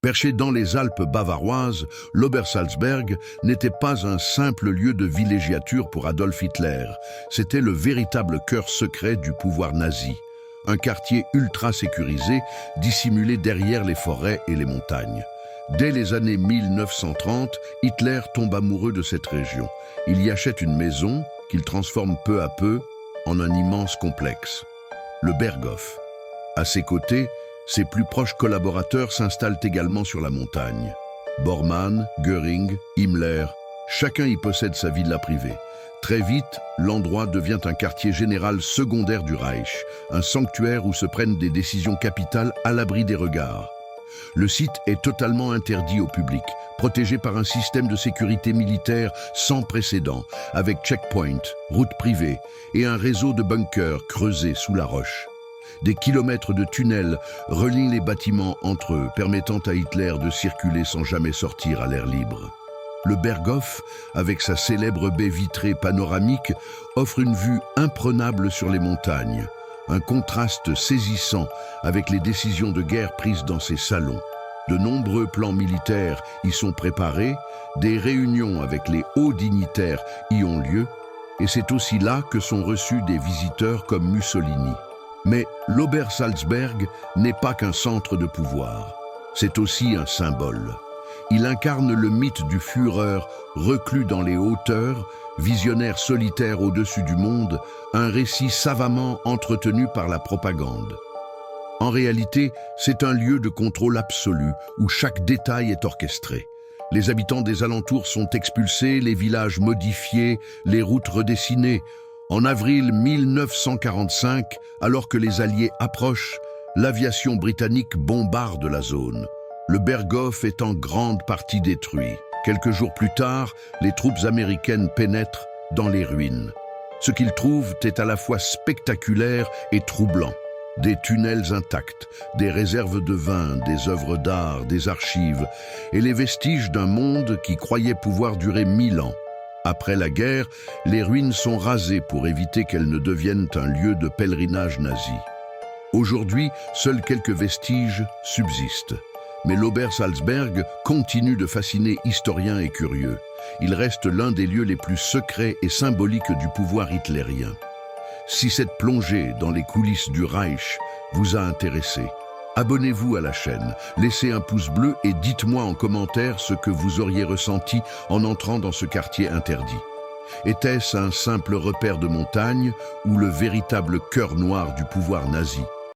Perché dans les Alpes bavaroises, l'Obersalzberg n'était pas un simple lieu de villégiature pour Adolf Hitler, c'était le véritable cœur secret du pouvoir nazi. Un quartier ultra sécurisé, dissimulé derrière les forêts et les montagnes. Dès les années 1930, Hitler tombe amoureux de cette région. Il y achète une maison qu'il transforme peu à peu en un immense complexe, le Berghof. À ses côtés, ses plus proches collaborateurs s'installent également sur la montagne. Bormann, Göring, Himmler, chacun y possède sa villa privée. Très vite, l'endroit devient un quartier général secondaire du Reich, un sanctuaire où se prennent des décisions capitales à l'abri des regards. Le site est totalement interdit au public, protégé par un système de sécurité militaire sans précédent, avec checkpoints, routes privées et un réseau de bunkers creusés sous la roche. Des kilomètres de tunnels relient les bâtiments entre eux, permettant à Hitler de circuler sans jamais sortir à l'air libre. Le Berghof, avec sa célèbre baie vitrée panoramique, offre une vue imprenable sur les montagnes, un contraste saisissant avec les décisions de guerre prises dans ses salons. De nombreux plans militaires y sont préparés, des réunions avec les hauts dignitaires y ont lieu, et c'est aussi là que sont reçus des visiteurs comme Mussolini. Mais l'Obersalzberg n'est pas qu'un centre de pouvoir, c'est aussi un symbole. Il incarne le mythe du Führer reclus dans les hauteurs, visionnaire solitaire au-dessus du monde, un récit savamment entretenu par la propagande. En réalité, c'est un lieu de contrôle absolu où chaque détail est orchestré. Les habitants des alentours sont expulsés, les villages modifiés, les routes redessinées. En avril 1945, alors que les Alliés approchent, l'aviation britannique bombarde la zone. Le Berghof est en grande partie détruit. Quelques jours plus tard, les troupes américaines pénètrent dans les ruines. Ce qu'ils trouvent est à la fois spectaculaire et troublant. Des tunnels intacts, des réserves de vin, des œuvres d'art, des archives, et les vestiges d'un monde qui croyait pouvoir durer 1000 ans. Après la guerre, les ruines sont rasées pour éviter qu'elles ne deviennent un lieu de pèlerinage nazi. Aujourd'hui, seuls quelques vestiges subsistent. Mais l'Obersalzberg continue de fasciner historiens et curieux. Il reste l'un des lieux les plus secrets et symboliques du pouvoir hitlérien. Si cette plongée dans les coulisses du Reich vous a intéressé, abonnez-vous à la chaîne, laissez un pouce bleu et dites-moi en commentaire ce que vous auriez ressenti en entrant dans ce quartier interdit. Était-ce un simple repère de montagne ou le véritable cœur noir du pouvoir nazi ?